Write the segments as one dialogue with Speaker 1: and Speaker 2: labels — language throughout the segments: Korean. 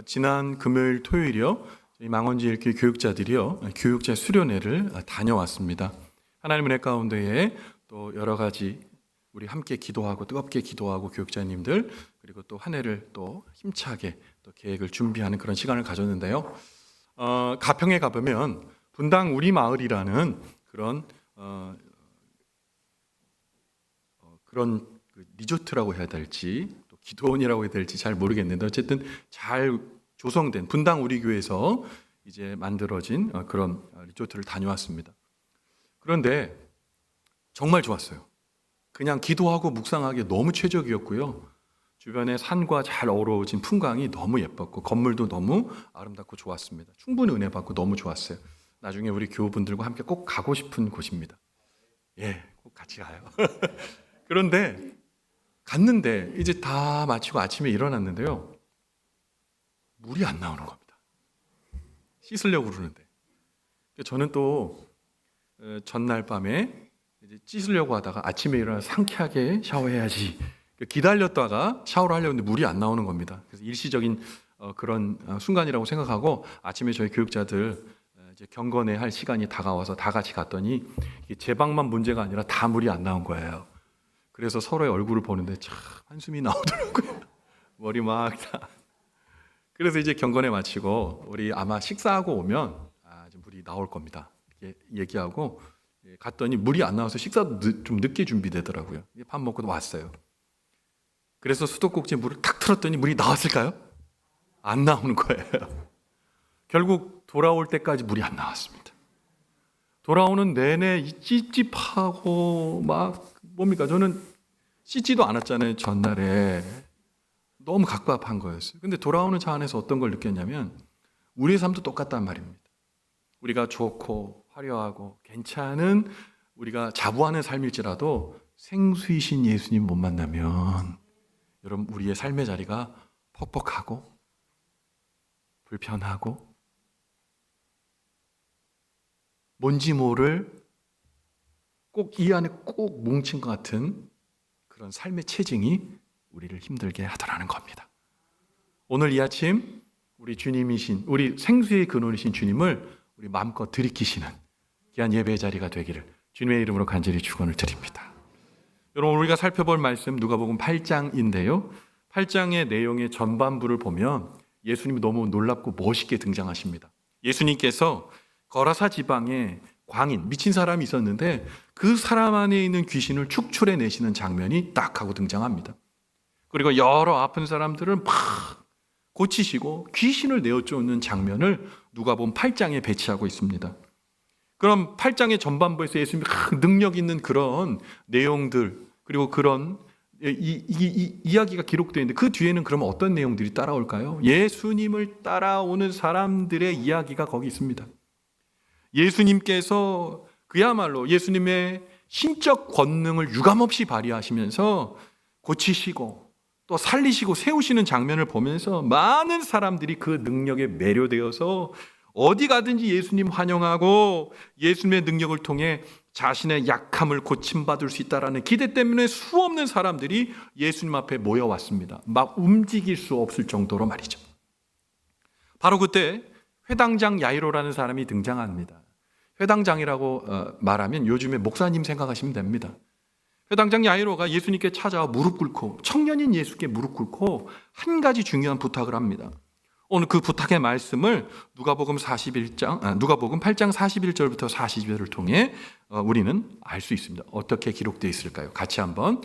Speaker 1: 지난 금요일, 토요일이요. 저희 망원지일교 교육자들이요. 교육자 수련회를 다녀왔습니다. 하나님의 은혜 가운데에 또 여러 가지 우리 함께 기도하고 뜨겁게 기도하고 교육자님들 그리고 또 한 해를 또 힘차게 또 계획을 준비하는 그런 시간을 가졌는데요. 가평에 가보면 분당 우리 마을이라는 그런 그런 리조트라고 해야 될지 또 기도원이라고 해야 될지 잘 모르겠는데 어쨌든 잘 조성된 분당 우리 교회에서 이제 만들어진 그런 리조트를 다녀왔습니다. 그런데 정말 좋았어요. 그냥 기도하고 묵상하기 너무 최적이었고요. 주변에 산과 잘 어우러진 풍광이 너무 예뻤고 건물도 너무 아름답고 좋았습니다. 충분히 은혜 받고 너무 좋았어요. 나중에 우리 교우분들과 함께 꼭 가고 싶은 곳입니다. 예, 꼭 같이 가요. 그런데 갔는데 이제 다 마치고 아침에 일어났는데요. 물이 안 나오는 겁니다. 씻으려고 그러는데. 저는 또 전날 밤에 이제 씻으려고 하다가 아침에 일어나 상쾌하게 샤워해야지 기다렸다가 샤워를 하려고 했는데 물이 안 나오는 겁니다. 그래서 일시적인 그런 순간이라고 생각하고 아침에 저희 교육자들 이제 경건회 할 시간이 다가와서 다 같이 갔더니 이게 제 방만 문제가 아니라 다 물이 안 나온 거예요. 그래서 서로의 얼굴을 보는데 참 한숨이 나오더라고요. 머리 막 다. 그래서 이제 경건회 마치고 우리 아마 식사하고 오면 물이 나올 겁니다. 이렇게 얘기하고 갔더니 물이 안 나와서 식사도 좀 늦게 준비되더라고요. 밥 먹고 왔어요. 그래서 수도꼭지에 물을 탁 틀었더니 물이 나왔을까요? 안 나오는 거예요. 결국 돌아올 때까지 물이 안 나왔습니다. 돌아오는 내내 찝찝하고 막 뭡니까? 저는 씻지도 않았잖아요. 전날에. 너무 갑갑한 거였어요. 근데 돌아오는 차 안에서 어떤 걸 느꼈냐면 우리의 삶도 똑같단 말입니다. 우리가 좋고 화려하고 괜찮은 우리가 자부하는 삶일지라도 생수이신 예수님 못 만나면 여러분 우리의 삶의 자리가 퍽퍽하고 불편하고 뭔지 모를 꼭 이 안에 꼭 뭉친 것 같은 그런 삶의 체증이 우리를 힘들게 하더라는 겁니다. 오늘 이 아침 우리 주님이신 우리 생수의 근원이신 주님을 우리 마음껏 들이키시는 귀한 예배의 자리가 되기를 주님의 이름으로 간절히 축원을 드립니다. 여러분 우리가 살펴볼 말씀 누가복음 8장인데요. 8장의 내용의 전반부를 보면 예수님이 너무 놀랍고 멋있게 등장하십니다. 예수님께서 거라사 지방에 광인, 미친 사람이 있었는데 그 사람 안에 있는 귀신을 축출해내시는 장면이 딱 하고 등장합니다. 그리고 여러 아픈 사람들을 막 고치시고 귀신을 내어쫓는 장면을 누가복음 8장에 배치하고 있습니다. 그럼 8장의 전반부에서 예수님이 능력 있는 그런 내용들 그리고 그런 이야기가 기록되어 있는데 그 뒤에는 그러면 어떤 내용들이 따라올까요? 예수님을 따라오는 사람들의 이야기가 거기 있습니다. 예수님께서 그야말로 예수님의 신적 권능을 유감없이 발휘하시면서 고치시고 또 살리시고 세우시는 장면을 보면서 많은 사람들이 그 능력에 매료되어서 어디 가든지 예수님 환영하고 예수님의 능력을 통해 자신의 약함을 고침받을 수 있다는 기대 때문에 수없는 사람들이 예수님 앞에 모여왔습니다. 막 움직일 수 없을 정도로 말이죠. 바로 그때 회당장 야이로라는 사람이 등장합니다. 회당장이라고 말하면 요즘에 목사님 생각하시면 됩니다. 회당장 야이로가 예수님께 찾아와 무릎 꿇고 청년인 예수께 무릎 꿇고 한 가지 중요한 부탁을 합니다. 오늘 그 부탁의 말씀을 누가복음 8장 41절부터 42절을 통해 우리는 알 수 있습니다. 어떻게 기록되어 있을까요? 같이 한번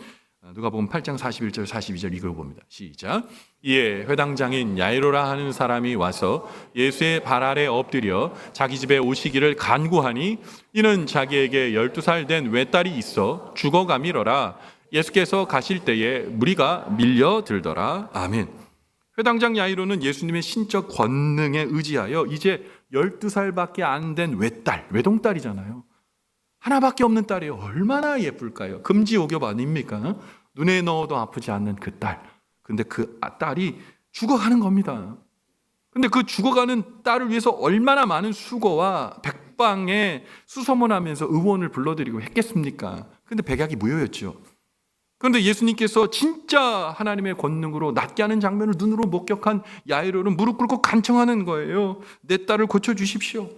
Speaker 1: 누가복음 8장 41절 42절 읽어봅니다. 시작. 이에 회당장인 야이로라 하는 사람이 와서 예수의 발 아래 엎드려 자기 집에 오시기를 간구하니 이는 자기에게 12살 된 외딸이 있어 죽어가미러라. 예수께서 가실 때에 무리가 밀려들더라. 아멘. 회당장 야이로는 예수님의 신적 권능에 의지하여 이제 12살밖에 안 된 외딸, 외동딸이잖아요. 하나밖에 없는 딸이 얼마나 예쁠까요? 금지옥엽 아닙니까? 눈에 넣어도 아프지 않는 그 딸. 근데 그 딸이 죽어가는 겁니다. 근데 그 죽어가는 딸을 위해서 얼마나 많은 수고와 백방에 수소문하면서 의원을 불러들이고 했겠습니까? 근데 백약이 무효였죠. 그런데 예수님께서 진짜 하나님의 권능으로 낫게 하는 장면을 눈으로 목격한 야이로는 무릎 꿇고 간청하는 거예요. 내 딸을 고쳐주십시오.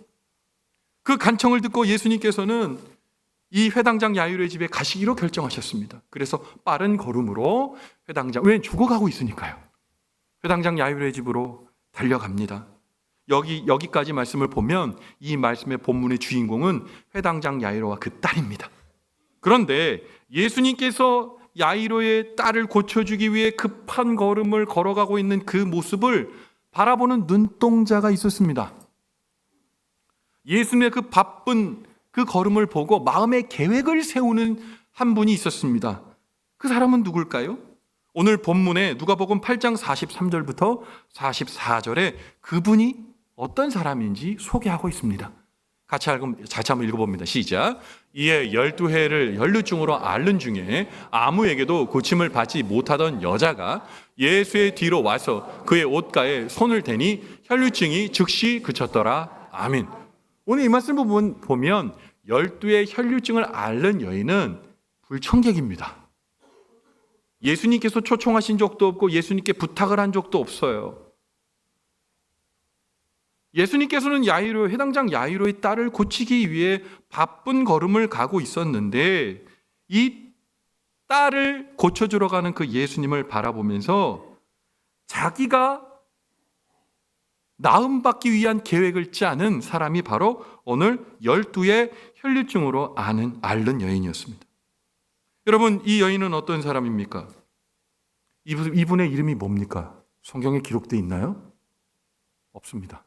Speaker 1: 그 간청을 듣고 예수님께서는 이 회당장 야이로의 집에 가시기로 결정하셨습니다. 그래서 빠른 걸음으로 왜 죽어가고 있으니까요. 회당장 야이로의 집으로 달려갑니다. 여기까지 말씀을 보면 이 말씀의 본문의 주인공은 회당장 야이로와 그 딸입니다. 그런데 예수님께서 야이로의 딸을 고쳐주기 위해 급한 걸음을 걸어가고 있는 그 모습을 바라보는 눈동자가 있었습니다. 예수님의 그 바쁜 그 걸음을 보고 마음의 계획을 세우는 한 분이 있었습니다. 그 사람은 누굴까요? 오늘 본문에 누가복음 8장 43절부터 44절에 그분이 어떤 사람인지 소개하고 있습니다. 같이 한번 읽어봅니다. 시작. 이에 12해를 혈루증으로 앓는 중에 아무에게도 고침을 받지 못하던 여자가 예수의 뒤로 와서 그의 옷가에 손을 대니 혈루증이 즉시 그쳤더라. 아멘. 오늘 이 말씀을 보면 12의 혈루증을 앓는 여인은 불청객입니다. 예수님께서 초청하신 적도 없고 예수님께 부탁을 한 적도 없어요. 예수님께서는 회당장 야이로의 딸을 고치기 위해 바쁜 걸음을 가고 있었는데 이 딸을 고쳐주러 가는 그 예수님을 바라보면서 자기가 나음받기 위한 계획을 짜는 사람이 바로 오늘 12의 혈루증으로 앓는 여인이었습니다. 여러분, 이 여인은 어떤 사람입니까? 이분의 이름이 뭡니까? 성경에 기록되어 있나요? 없습니다.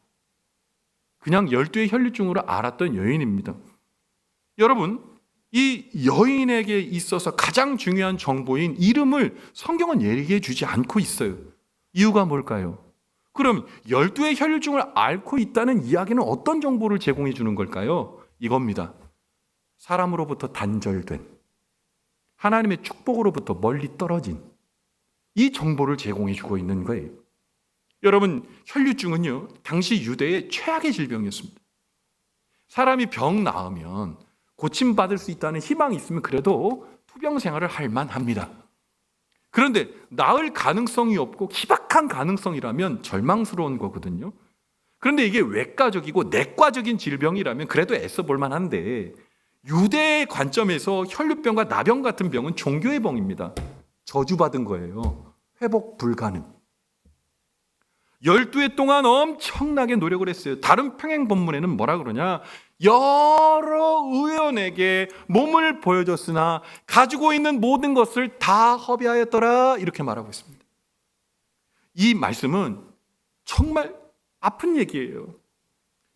Speaker 1: 그냥 12의 혈루증으로 앓았던 여인입니다. 여러분, 이 여인에게 있어서 가장 중요한 정보인 이름을 성경은 얘기해 주지 않고 있어요. 이유가 뭘까요? 그럼 12의 혈루증을 앓고 있다는 이야기는 어떤 정보를 제공해 주는 걸까요? 이겁니다. 사람으로부터 단절된, 하나님의 축복으로부터 멀리 떨어진 이 정보를 제공해 주고 있는 거예요. 여러분, 혈루증은요, 당시 유대의 최악의 질병이었습니다. 사람이 병 나으면 고침받을 수 있다는 희망이 있으면 그래도 투병 생활을 할 만합니다. 그런데 나을 가능성이 없고 희박한 가능성이라면 절망스러운 거거든요. 그런데 이게 외과적이고 내과적인 질병이라면 그래도 애써 볼 만한데 유대의 관점에서 혈루병과 나병 같은 병은 종교의 병입니다. 저주받은 거예요. 회복 불가능. 12해 동안 엄청나게 노력을 했어요. 다른 평행 본문에는 뭐라 그러냐? 여러 의원에게 몸을 보여줬으나 가지고 있는 모든 것을 다 허비하였더라. 이렇게 말하고 있습니다. 이 말씀은 정말 아픈 얘기예요.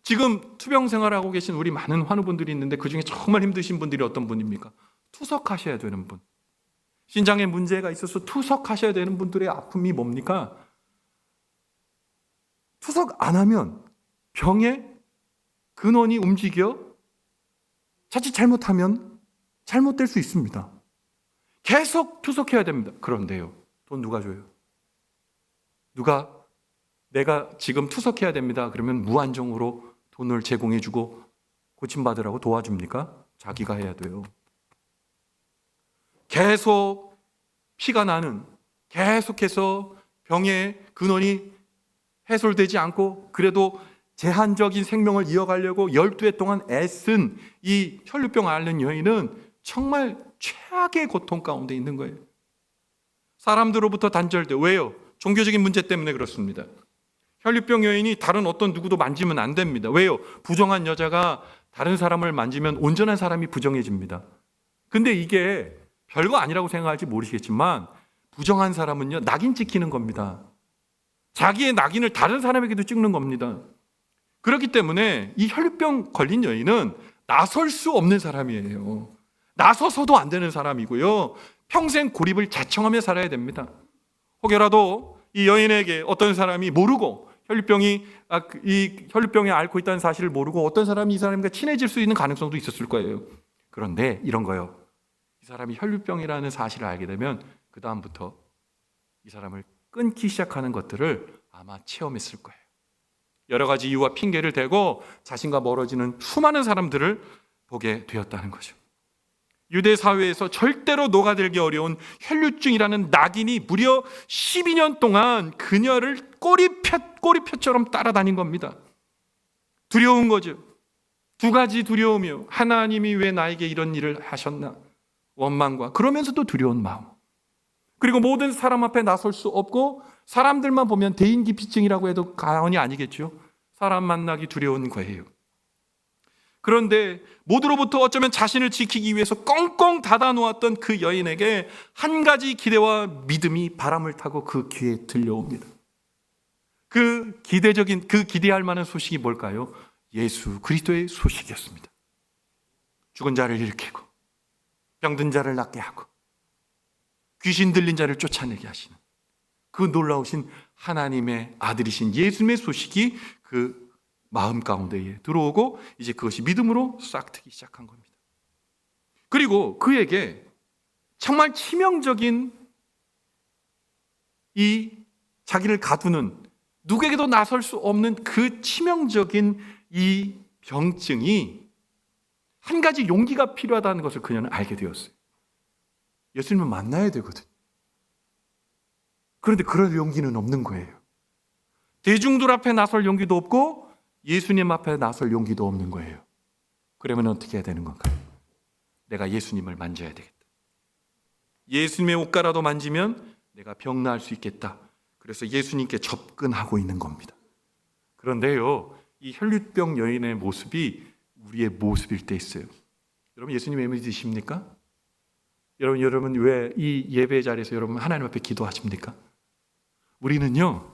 Speaker 1: 지금 투병 생활하고 계신 우리 많은 환우분들이 있는데 그중에 정말 힘드신 분들이 어떤 분입니까? 투석하셔야 되는 분. 신장에 문제가 있어서 투석하셔야 되는 분들의 아픔이 뭡니까? 투석 안 하면 병의 근원이 움직여 자칫 잘못하면 잘못될 수 있습니다. 계속 투석해야 됩니다. 그런데요, 돈 누가 줘요? 내가 지금 투석해야 됩니다. 그러면 무한정으로 돈을 제공해주고 고침받으라고 도와줍니까? 자기가 해야 돼요. 계속 피가 나는, 계속해서 병의 근원이 해소되지 않고 그래도 제한적인 생명을 이어가려고 12해 동안 애쓴 이 혈루병 앓는 여인은 정말 최악의 고통 가운데 있는 거예요. 사람들로부터 단절돼. 왜요? 종교적인 문제 때문에 그렇습니다. 혈루병 여인이 다른 어떤 누구도 만지면 안 됩니다. 왜요? 부정한 여자가 다른 사람을 만지면 온전한 사람이 부정해집니다. 근데 이게 별거 아니라고 생각할지 모르시겠지만 부정한 사람은요, 낙인 찍히는 겁니다. 자기의 낙인을 다른 사람에게도 찍는 겁니다. 그렇기 때문에 이 혈루병 걸린 여인은 나설 수 없는 사람이에요. 나서서도 안 되는 사람이고요. 평생 고립을 자청하며 살아야 됩니다. 혹여라도 이 여인에게 어떤 사람이 모르고 이 혈루병에 앓고 있다는 사실을 모르고 어떤 사람이 이 사람과 친해질 수 있는 가능성도 있었을 거예요. 그런데 이런 거요. 이 사람이 혈루병이라는 사실을 알게 되면 그 다음부터 이 사람을 끊기 시작하는 것들을 아마 체험했을 거예요. 여러 가지 이유와 핑계를 대고 자신과 멀어지는 수많은 사람들을 보게 되었다는 거죠. 유대 사회에서 절대로 녹아들기 어려운 혈류증이라는 낙인이 무려 12년 동안 그녀를 꼬리표처럼 따라다닌 겁니다. 두려운 거죠. 두 가지 두려움이요. 하나님이 왜 나에게 이런 일을 하셨나? 원망과 그러면서도 두려운 마음. 그리고 모든 사람 앞에 나설 수 없고 사람들만 보면 대인기피증이라고 해도 과언이 아니겠죠. 사람 만나기 두려운 거예요. 그런데 모두로부터 어쩌면 자신을 지키기 위해서 꽁꽁 닫아놓았던 그 여인에게 한 가지 기대와 믿음이 바람을 타고 그 귀에 들려옵니다. 그 기대할 만한 소식이 뭘까요? 예수 그리스도의 소식이었습니다. 죽은 자를 일으키고 병든 자를 낫게 하고 귀신 들린 자를 쫓아내게 하시는 그 놀라우신 하나님의 아들이신 예수님의 소식이 그 마음 가운데에 들어오고 이제 그것이 믿음으로 싹트기 시작한 겁니다. 그리고 그에게 정말 치명적인 이 자기를 가두는 누구에게도 나설 수 없는 그 치명적인 이 병증이 한 가지 용기가 필요하다는 것을 그녀는 알게 되었어요. 예수님을 만나야 되거든. 그런데 그럴 용기는 없는 거예요. 대중들 앞에 나설 용기도 없고 예수님 앞에 나설 용기도 없는 거예요. 그러면 어떻게 해야 되는 건가? 내가 예수님을 만져야 되겠다. 예수님의 옷가라도 만지면 내가 병 나을 수 있겠다. 그래서 예수님께 접근하고 있는 겁니다. 그런데요, 이 혈류병 여인의 모습이 우리의 모습일 때 있어요. 여러분 예수님 왜 믿으십니까? 여러분 왜 이 예배 자리에서 여러분 하나님 앞에 기도하십니까? 우리는요,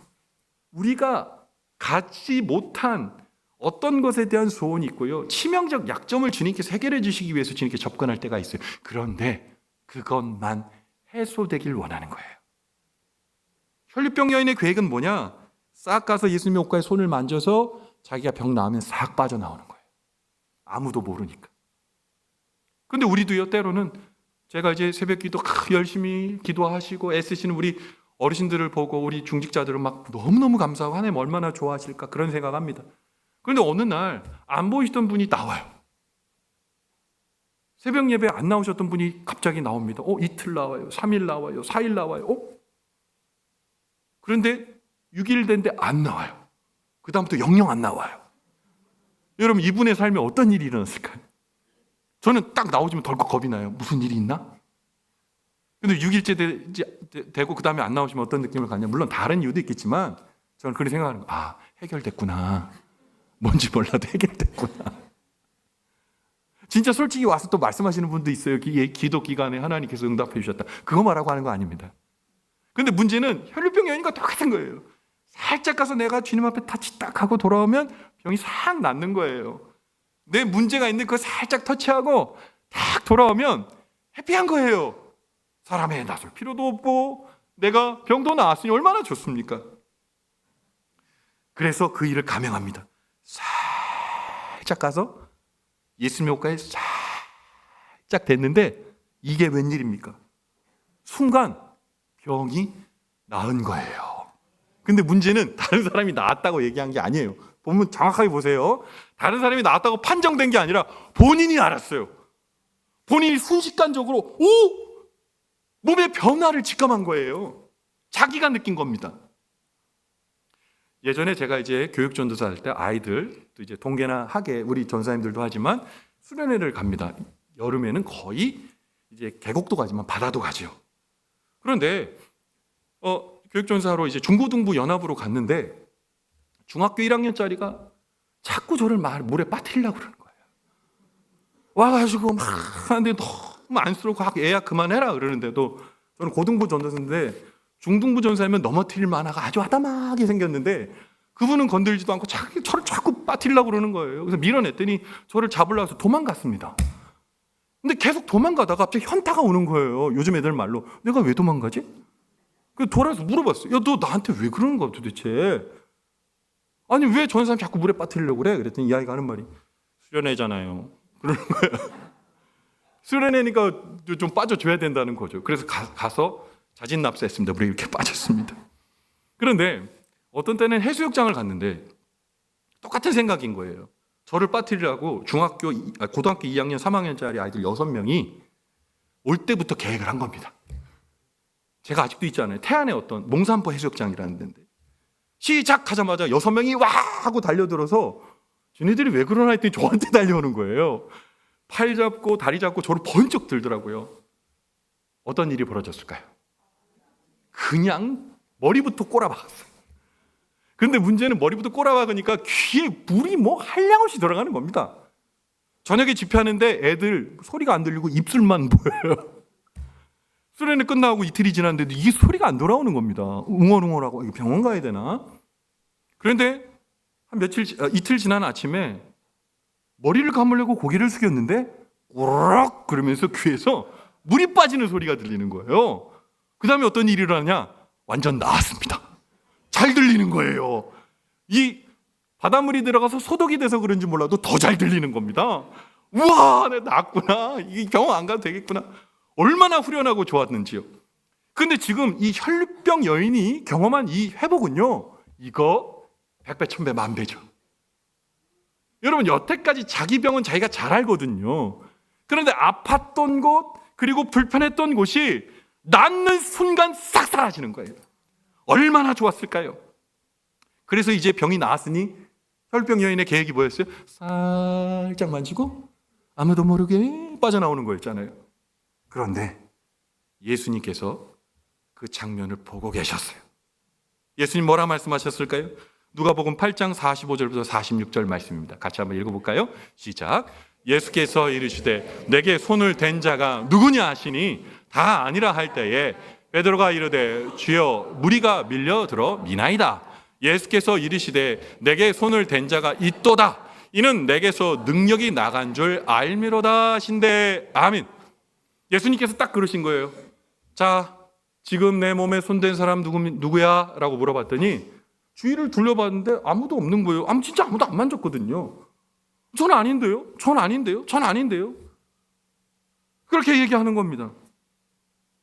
Speaker 1: 우리가 갖지 못한 어떤 것에 대한 소원이 있고요, 치명적 약점을 주님께서 해결해 주시기 위해서 주님께 접근할 때가 있어요. 그런데 그것만 해소되길 원하는 거예요. 혈류병 여인의 계획은 뭐냐? 싹 가서 예수님의 옷가에 손을 만져서 자기가 병 나으면 싹 빠져나오는 거예요. 아무도 모르니까. 근데 우리도요, 때로는 제가 이제 새벽 기도 열심히 기도하시고 애쓰시는 우리 어르신들을 보고 우리 중직자들을 막 너무너무 감사하고 하나님 얼마나 좋아하실까 그런 생각합니다. 그런데 어느 날 안 보이시던 분이 나와요. 새벽 예배 안 나오셨던 분이 갑자기 나옵니다. 이틀 나와요. 3일 나와요. 4일 나와요. 그런데 6일 됐는데 안 나와요. 그 다음부터 영영 안 나와요. 여러분 이분의 삶에 어떤 일이 일어났을까요? 저는 딱 나오지만 덜컥 겁이 나요. 무슨 일이 있나? 근데 6일째 되고 그 다음에 안 나오시면 어떤 느낌을 갖냐? 물론 다른 이유도 있겠지만 저는 그렇게 생각하는 거예요. 해결됐구나. 뭔지 몰라도 해결됐구나. 진짜 솔직히 와서 또 말씀하시는 분도 있어요. 기도 기간에 하나님께서 응답해 주셨다. 그거 말하고 하는 거 아닙니다. 근데 문제는 혈류병 여인과 똑같은 거예요. 살짝 가서 내가 주님 앞에 타치 딱 하고 돌아오면 병이 싹 낫는 거예요. 내 문제가 있는데 그거 살짝 터치하고 딱 돌아오면 해피한 거예요. 사람에 나설 필요도 없고 내가 병도 나았으니 얼마나 좋습니까? 그래서 그 일을 감행합니다. 살짝 가서 예수님의 옷가에 살짝 됐는데 이게 웬일입니까? 순간 병이 나은 거예요. 근데 문제는 다른 사람이 나았다고 얘기한 게 아니에요. 보면 정확하게 보세요. 다른 사람이 나았다고 판정된 게 아니라 본인이 알았어요. 본인이 순식간적으로 몸의 변화를 직감한 거예요. 자기가 느낀 겁니다. 예전에 제가 이제 교육 전도사 할 때 아이들 또 이제 동계나 학예 우리 전사님들도 하지만 수련회를 갑니다. 여름에는 거의 이제 계곡도 가지만 바다도 가죠. 그런데 교육 전사로 이제 중고등부 연합으로 갔는데 중학교 1학년짜리가 자꾸 저를 물에 빠뜨리려고 그러는 거예요. 와가지고 막 하는데 너무 안쓰럽고 애야 그만해라 그러는데도 저는 고등부 전도사인데 중등부 전사면 넘어뜨릴 만화가 아주 아담하게 생겼는데 그분은 건들지도 않고 저를 자꾸 빠뜨리려고 그러는 거예요. 그래서 밀어냈더니 저를 잡으려고 해서 도망갔습니다. 근데 계속 도망가다가 갑자기 현타가 오는 거예요. 요즘 애들 말로 내가 왜 도망가지? 그래서 돌아서 물어봤어요. 야, 너 나한테 왜 그러는 거야 도대체? 아니 왜 전 사람 자꾸 물에 빠뜨리려고 그래? 그랬더니 이 아이가 하는 말이 수련회잖아요. 그러는 거예요. 수련회니까 좀 빠져줘야 된다는 거죠. 그래서 가서 자진납사했습니다. 물에 이렇게 빠졌습니다. 그런데 어떤 때는 해수욕장을 갔는데 똑같은 생각인 거예요. 저를 빠뜨리려고 고등학교 2학년, 3학년짜리 아이들 6명이 올 때부터 계획을 한 겁니다. 제가 아직도 있잖아요. 태안의 어떤 몽산포 해수욕장이라는 데인데 시작하자마자 6명이 와 하고 달려들어서 쟤네들이 왜 그러나 했더니 저한테 달려오는 거예요. 팔 잡고 다리 잡고 저를 번쩍 들더라고요. 어떤 일이 벌어졌을까요? 그냥 머리부터 꼬라박았어요. 그런데 문제는 머리부터 꼬라박으니까 귀에 물이 뭐 한량없이 들어가는 겁니다. 저녁에 집회하는데 애들 소리가 안 들리고 입술만 보여요. 수련회 끝나고 이틀이 지났는데도 이게 소리가 안 돌아오는 겁니다. 웅얼웅얼하고 이거 병원 가야 되나? 그런데 한 이틀 지난 아침에 머리를 감으려고 고개를 숙였는데 꼬락 그러면서 귀에서 물이 빠지는 소리가 들리는 거예요. 그 다음에 어떤 일이 일어나냐? 완전 나았습니다. 잘 들리는 거예요. 이 바닷물이 들어가서 소독이 돼서 그런지 몰라도 더 잘 들리는 겁니다. 우와, 내가 나았구나. 이 병원 안 가도 되겠구나. 얼마나 후련하고 좋았는지요. 그런데 지금 이 혈류병 여인이 경험한 이 회복은요, 이거 100배, 1000배, 만배죠. 여러분, 여태까지 자기 병은 자기가 잘 알거든요. 그런데 아팠던 곳, 그리고 불편했던 곳이 낫는 순간 싹 사라지는 거예요. 얼마나 좋았을까요? 그래서 이제 병이 나았으니 혈병 여인의 계획이 뭐였어요? 살짝 만지고 아무도 모르게 빠져나오는 거였잖아요. 그런데 예수님께서 그 장면을 보고 계셨어요. 예수님 뭐라 말씀하셨을까요? 누가복음 8장 45절부터 46절 말씀입니다. 같이 한번 읽어볼까요? 시작. 예수께서 이르시되 내게 손을 댄 자가 누구냐 하시니 다 아니라 할 때에 베드로가 이르되 주여 무리가 밀려들어 미나이다. 예수께서 이르시되 내게 손을 댄 자가 있도다. 이는 내게서 능력이 나간 줄 알미로다 하신대. 아멘. 예수님께서 딱 그러신 거예요. 자, 지금 내 몸에 손댄 사람 누구야? 라고 물어봤더니 주위를 둘러봤는데 아무도 없는 거예요. 진짜 아무도 안 만졌거든요. 전 아닌데요? 전 아닌데요? 전 아닌데요? 그렇게 얘기하는 겁니다.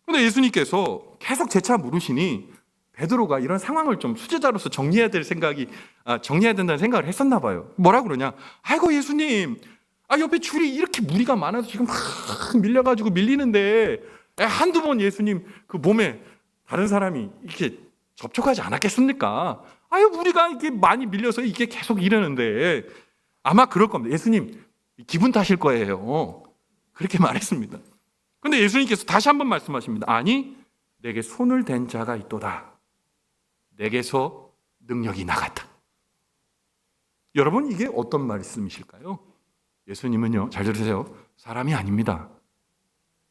Speaker 1: 그런데 예수님께서 계속 재차 물으시니 베드로가 이런 상황을 좀 수제자로서 정리해야 된다는 생각을 했었나 봐요. 뭐라 그러냐? 아이고 예수님, 옆에 줄이 이렇게 무리가 많아서 지금 막 밀려가지고 밀리는데 한두 번 예수님 그 몸에 다른 사람이 이렇게 접촉하지 않았겠습니까? 무리가 이렇게 많이 밀려서 이게 계속 이러는데 아마 그럴 겁니다. 예수님 기분 탓일 거예요. 그렇게 말했습니다. 그런데 예수님께서 다시 한번 말씀하십니다. 아니, 내게 손을 댄 자가 있도다. 내게서 능력이 나갔다. 여러분, 이게 어떤 말씀이실까요? 예수님은요, 잘 들으세요. 사람이 아닙니다.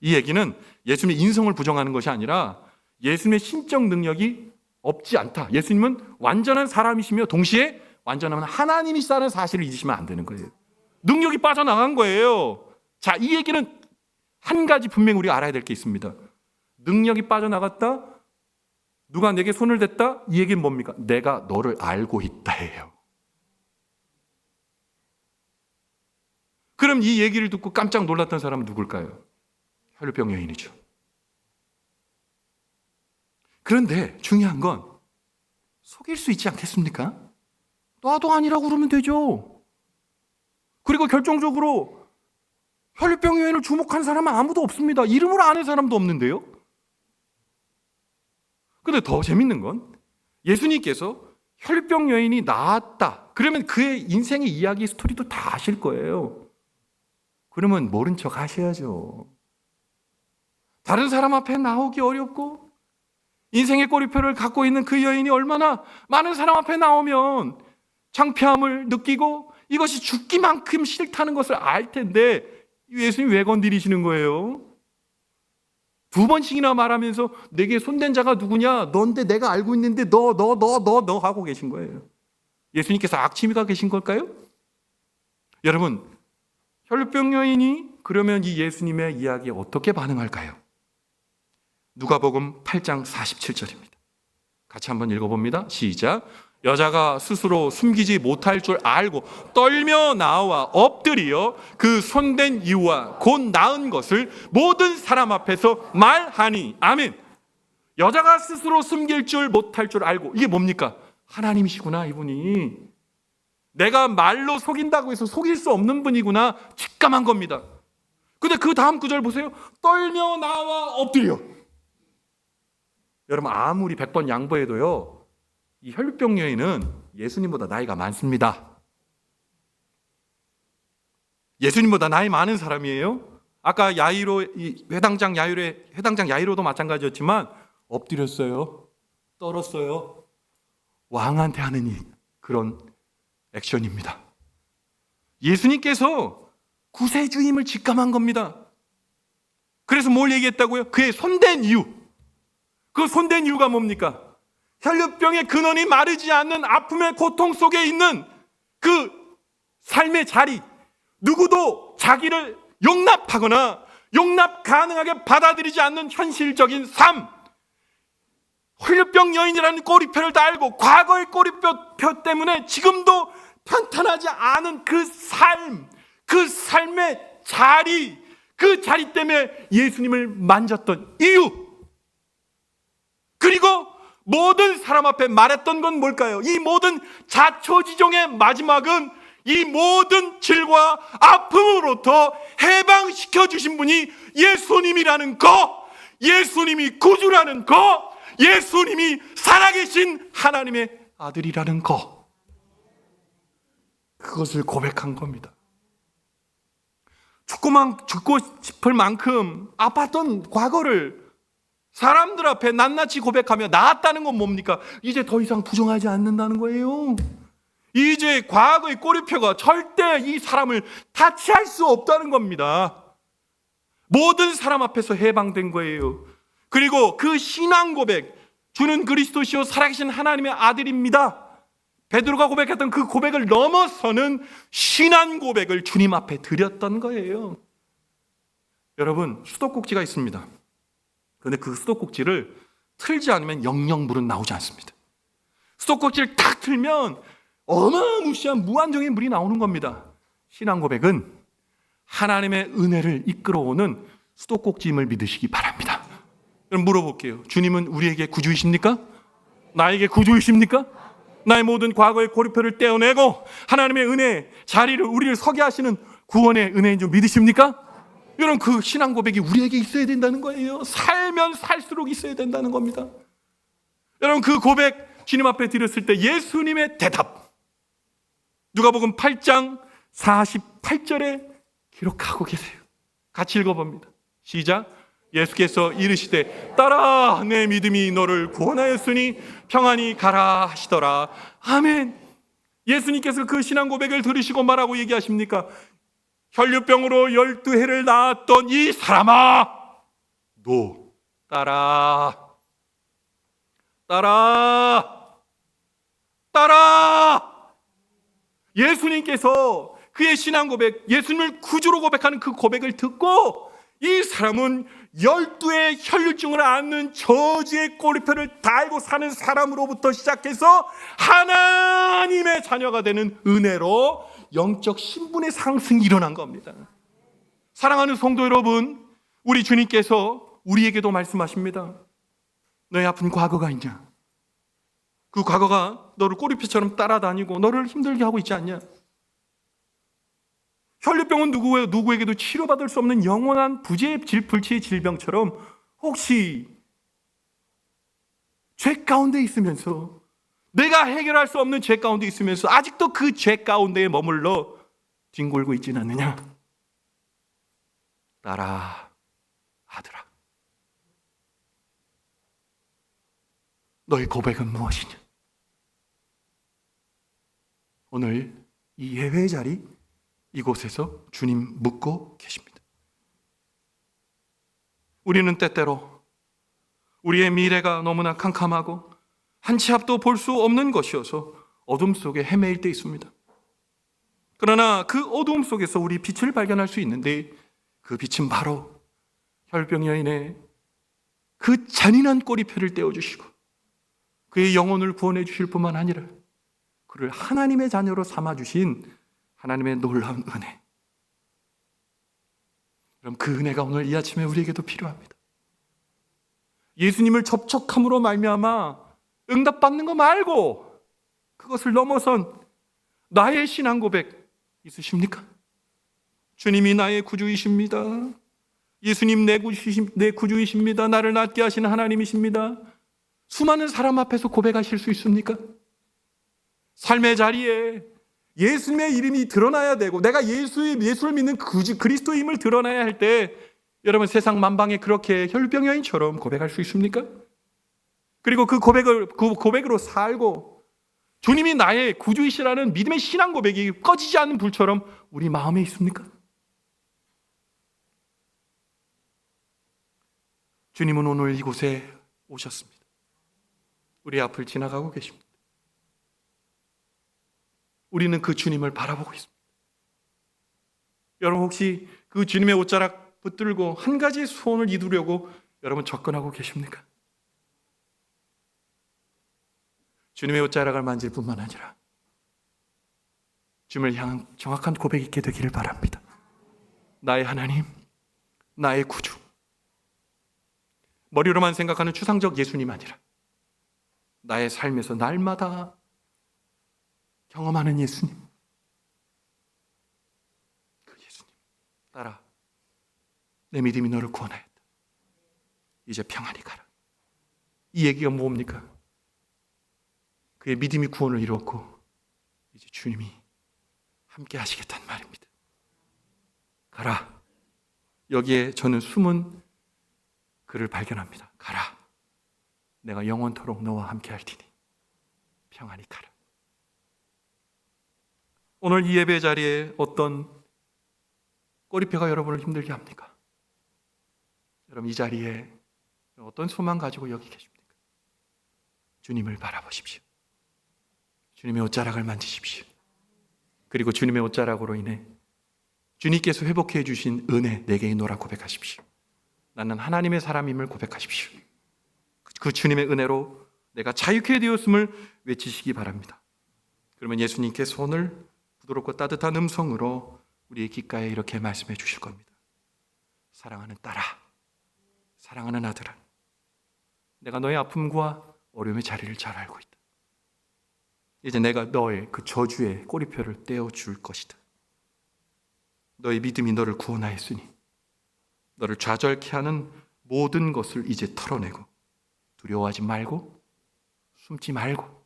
Speaker 1: 이 얘기는 예수님의 인성을 부정하는 것이 아니라 예수님의 신적 능력이 없지 않다. 예수님은 완전한 사람이시며 동시에 완전한 하나님이시다는 사실을 잊으시면 안 되는 거예요. 능력이 빠져나간 거예요. 자, 이 얘기는 한 가지 분명히 우리가 알아야 될 게 있습니다. 능력이 빠져나갔다? 누가 내게 손을 댔다? 이 얘기는 뭡니까? 내가 너를 알고 있다예요. 그럼 이 얘기를 듣고 깜짝 놀랐던 사람은 누굴까요? 혈류병 여인이죠. 그런데 중요한 건 속일 수 있지 않겠습니까? 나도 아니라고 그러면 되죠. 그리고 결정적으로 혈류병 여인을 주목한 사람은 아무도 없습니다. 이름을 아는 사람도 없는데요. 그런데 더 재밌는 건 예수님께서 혈류병 여인이 나았다. 그러면 그의 인생의 이야기 스토리도 다 아실 거예요. 그러면 모른 척 하셔야죠. 다른 사람 앞에 나오기 어렵고 인생의 꼬리표를 갖고 있는 그 여인이 얼마나 많은 사람 앞에 나오면 창피함을 느끼고 이것이 죽기만큼 싫다는 것을 알 텐데 예수님 왜 건드리시는 거예요? 2번씩이나 말하면서 내게 손댄 자가 누구냐? 넌데 내가 알고 있는데 너 하고 계신 거예요. 예수님께서 악취미가 계신 걸까요? 여러분, 혈류병 여인이 그러면 이 예수님의 이야기에 어떻게 반응할까요? 누가복음 8장 47절입니다. 같이 한번 읽어봅니다. 시작. 여자가 스스로 숨기지 못할 줄 알고 떨며 나와 엎드려 그 손댄 이유와 곧 나은 것을 모든 사람 앞에서 말하니. 아멘. 여자가 스스로 숨길 줄 못할 줄 알고, 이게 뭡니까? 하나님이시구나, 이분이. 내가 말로 속인다고 해서 속일 수 없는 분이구나, 직감한 겁니다. 근데 그 다음 구절 보세요. 떨며 나와 엎드려. 여러분, 아무리 100번 양보해도요, 이 혈류병 여인은 예수님보다 나이가 많습니다. 예수님보다 나이 많은 사람이에요. 아까 야이로, 이 회당장 야이로도 마찬가지였지만 엎드렸어요. 떨었어요. 왕한테 하는 그런 액션입니다. 예수님께서 구세주임을 직감한 겁니다. 그래서 뭘 얘기했다고요? 그의 손댄 이유. 그 손댄 이유가 뭡니까? 혈류병의 근원이 마르지 않는 아픔의 고통 속에 있는 그 삶의 자리, 누구도 자기를 용납하거나 용납 가능하게 받아들이지 않는 현실적인 삶, 혈류병 여인이라는 꼬리표를 달고 과거의 꼬리표 때문에 지금도 편탄하지 않은 그 삶, 그 삶의 자리, 그 자리 때문에 예수님을 만졌던 이유, 그리고 모든 사람 앞에 말했던 건 뭘까요? 이 모든 자초지종의 마지막은 이 모든 질과 아픔으로부터 해방시켜 주신 분이 예수님이라는 거, 예수님이 구주라는 거, 예수님이 살아계신 하나님의 아들이라는 거, 그것을 고백한 겁니다. 죽고 싶을 만큼 아팠던 과거를 사람들 앞에 낱낱이 고백하며 나았다는 건 뭡니까? 이제 더 이상 부정하지 않는다는 거예요. 이제 과거의 꼬리표가 절대 이 사람을 타치할 수 없다는 겁니다. 모든 사람 앞에서 해방된 거예요. 그리고 그 신앙 고백, 주는 그리스도시요 살아계신 하나님의 아들입니다, 베드로가 고백했던 그 고백을 넘어서는 신앙 고백을 주님 앞에 드렸던 거예요. 여러분, 수도꼭지가 있습니다. 그런데 그 수도꼭지를 틀지 않으면 영영 물은 나오지 않습니다. 수도꼭지를 탁 틀면 어마무시한 무한정의 물이 나오는 겁니다. 신앙 고백은 하나님의 은혜를 이끌어오는 수도꼭지임을 믿으시기 바랍니다. 그럼 물어볼게요. 주님은 우리에게 구주이십니까? 나에게 구주이십니까? 나의 모든 과거의 고리표를 떼어내고 하나님의 은혜 자리를 우리를 서게 하시는 구원의 은혜인 줄 믿으십니까? 여러분, 그 신앙 고백이 우리에게 있어야 된다는 거예요. 살면 살수록 있어야 된다는 겁니다. 여러분, 그 고백 주님 앞에 드렸을 때 예수님의 대답, 누가복음 8장 48절에 기록하고 계세요. 같이 읽어봅니다. 시작. 예수께서 이르시되 따라 내 믿음이 너를 구원하였으니 평안히 가라 하시더라. 아멘. 예수님께서 그 신앙 고백을 들으시고 말하고 얘기하십니까? 혈류병으로 12해를 낳았던 이 사람아, 너 따라 예수님께서 그의 신앙 고백, 예수님을 구주로 고백하는 그 고백을 듣고 이 사람은 12의 혈류증을 앓는 저주의 꼬리표를 달고 사는 사람으로부터 시작해서 하나님의 자녀가 되는 은혜로 영적 신분의 상승이 일어난 겁니다. 사랑하는 성도 여러분, 우리 주님께서 우리에게도 말씀하십니다. 너의 아픈 과거가 있냐? 그 과거가 너를 꼬리표처럼 따라다니고 너를 힘들게 하고 있지 않냐? 혈류병은 누구에게도 치료받을 수 없는 영원한 불치의 질병처럼 혹시 죄 가운데 있으면서, 내가 해결할 수 없는 죄 가운데 있으면서 아직도 그 죄 가운데에 머물러 뒹굴고 있지는 않느냐? 딸아, 아들아, 너의 고백은 무엇이냐? 오늘 이 예배의 자리, 이곳에서 주님 묻고 계십니다. 우리는 때때로 우리의 미래가 너무나 캄캄하고 한 치 앞도 볼 수 없는 것이어서 어둠 속에 헤매일 때 있습니다. 그러나 그 어둠 속에서 우리 빛을 발견할 수 있는데, 그 빛은 바로 혈병 여인의 그 잔인한 꼬리표를 떼어주시고 그의 영혼을 구원해 주실 뿐만 아니라 그를 하나님의 자녀로 삼아주신 하나님의 놀라운 은혜. 그럼 그 은혜가 오늘 이 아침에 우리에게도 필요합니다. 예수님을 접촉함으로 말미암아 응답받는 거 말고 그것을 넘어선 나의 신앙 고백 있으십니까? 주님이 나의 구주이십니다. 예수님 내 구주이십니다. 나를 낫게 하시는 하나님이십니다. 수많은 사람 앞에서 고백하실 수 있습니까? 삶의 자리에 예수님의 이름이 드러나야 되고 내가 예수를 믿는 그리스도의 힘을 드러나야 할 때 여러분 세상 만방에 그렇게 혈병 여인처럼 고백할 수 있습니까? 그리고 그 고백으로 살고 주님이 나의 구주이시라는 믿음의 신앙 고백이 꺼지지 않는 불처럼 우리 마음에 있습니까? 주님은 오늘 이곳에 오셨습니다. 우리 앞을 지나가고 계십니다. 우리는 그 주님을 바라보고 있습니다. 여러분 혹시 그 주님의 옷자락 붙들고 한 가지 소원을 이루려고 여러분 접근하고 계십니까? 주님의 옷자락을 만질 뿐만 아니라 주님을 향한 정확한 고백이 있게 되기를 바랍니다. 나의 하나님, 나의 구주. 머리로만 생각하는 추상적 예수님 아니라 나의 삶에서 날마다 경험하는 예수님. 그 예수님 따라 내 믿음이 너를 구원하였다. 이제 평안히 가라. 이 얘기가 뭡니까? 그의 믿음이 구원을 이루었고 이제 주님이 함께 하시겠다는 말입니다. 가라. 여기에 저는 숨은 그를 발견합니다. 가라. 내가 영원토록 너와 함께 할 테니 평안히 가라. 오늘 이 예배 자리에 어떤 꼬리표가 여러분을 힘들게 합니까? 여러분 이 자리에 어떤 소망 가지고 여기 계십니까? 주님을 바라보십시오. 주님의 옷자락을 만지십시오. 그리고 주님의 옷자락으로 인해 주님께서 회복해 주신 은혜 내게 있노라 고백하십시오. 나는 하나님의 사람임을 고백하십시오. 그 주님의 은혜로 내가 자유케 되었음을 외치시기 바랍니다. 그러면 예수님께 손을 부드럽고 따뜻한 음성으로 우리의 귓가에 이렇게 말씀해 주실 겁니다. 사랑하는 딸아, 사랑하는 아들아, 내가 너의 아픔과 어려움의 자리를 잘 알고 있다. 이제 내가 너의 그 저주의 꼬리표를 떼어줄 것이다. 너의 믿음이 너를 구원하였으니 너를 좌절케 하는 모든 것을 이제 털어내고 두려워하지 말고 숨지 말고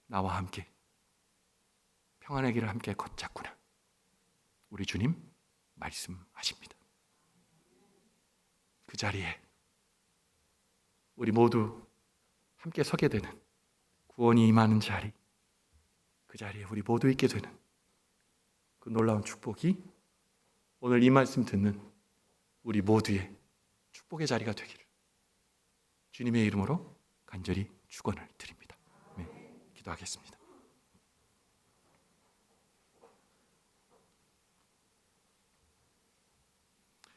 Speaker 1: 나와 함께 평안의 길을 함께 걷자꾸나. 우리 주님 말씀하십니다. 그 자리에 우리 모두 함께 서게 되는 구원이 임하는 자리, 그 자리에 우리 모두 있게 되는 그 놀라운 축복이 오늘 이 말씀 듣는 우리 모두의 축복의 자리가 되기를 주님의 이름으로 간절히 축원을 드립니다. 네, 기도하겠습니다.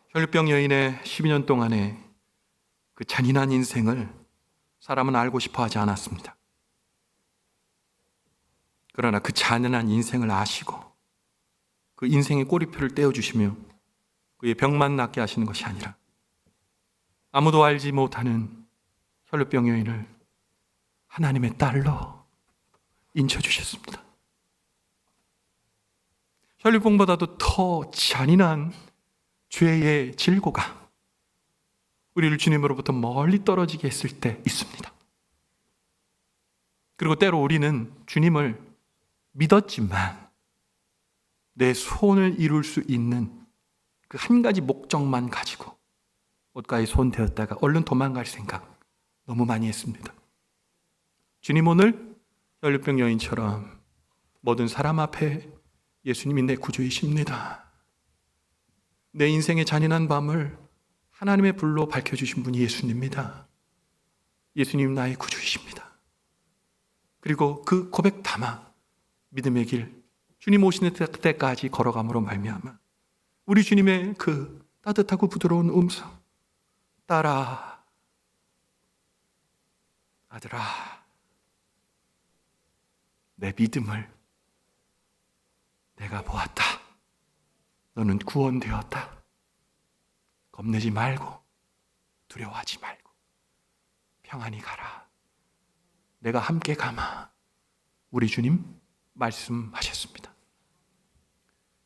Speaker 1: 혈병 여인의 12년 동안의 그 잔인한 인생을 사람은 알고 싶어 하지 않았습니다. 그러나 그 잔인한 인생을 아시고 그 인생의 꼬리표를 떼어주시며 그의 병만 낫게 하시는 것이 아니라 아무도 알지 못하는 혈병 여인을 하나님의 딸로 인쳐주셨습니다. 혈병보다도 더 잔인한 죄의 질고가 우리를 주님으로부터 멀리 떨어지게 했을 때 있습니다. 그리고 때로 우리는 주님을 믿었지만 내 소원을 이룰 수 있는 그 한 가지 목적만 가지고 옷가에 손 대었다가 얼른 도망갈 생각 너무 많이 했습니다. 주님 오늘 혈병 여인처럼 모든 사람 앞에 예수님이 내 구주이십니다. 내 인생의 잔인한 밤을 하나님의 불로 밝혀주신 분이 예수님입니다. 예수님 나의 구주이십니다. 그리고 그 고백 담아 믿음의 길 주님 오시는 때까지 걸어감으로 말미암아 우리 주님의 그 따뜻하고 부드러운 음성 딸아 아들아 내 믿음을 내가 보았다. 너는 구원되었다. 겁내지 말고 두려워하지 말고 평안히 가라. 내가 함께 가마. 우리 주님 말씀하셨습니다.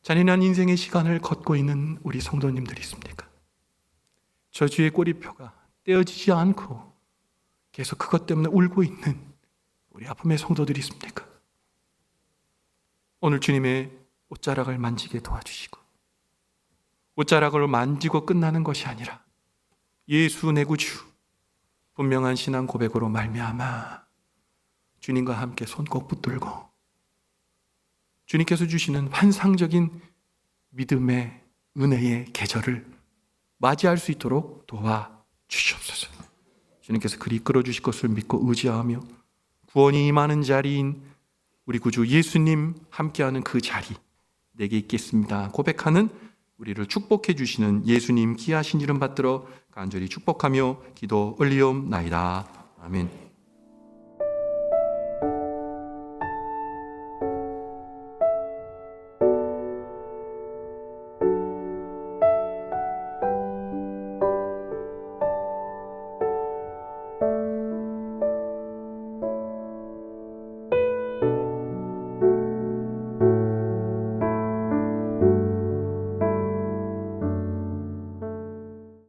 Speaker 1: 잔인한 인생의 시간을 걷고 있는 우리 성도님들이 있습니까? 저주의 꼬리표가 떼어지지 않고 계속 그것 때문에 울고 있는 우리 아픔의 성도들이 있습니까? 오늘 주님의 옷자락을 만지게 도와주시고, 옷자락을 만지고 끝나는 것이 아니라 예수 내 구주, 분명한 신앙 고백으로 말미암아 주님과 함께 손 꼭 붙들고 주님께서 주시는 환상적인 믿음의 은혜의 계절을 맞이할 수 있도록 도와주시옵소서. 주님께서 그리 이끌어 주실 것을 믿고 의지하며 구원이 임하는 자리인 우리 구주 예수님 함께하는 그 자리 내게 있겠습니다 고백하는 우리를 축복해 주시는 예수님 귀하신 이름 받들어 간절히 축복하며 기도 올리옵나이다. 아멘.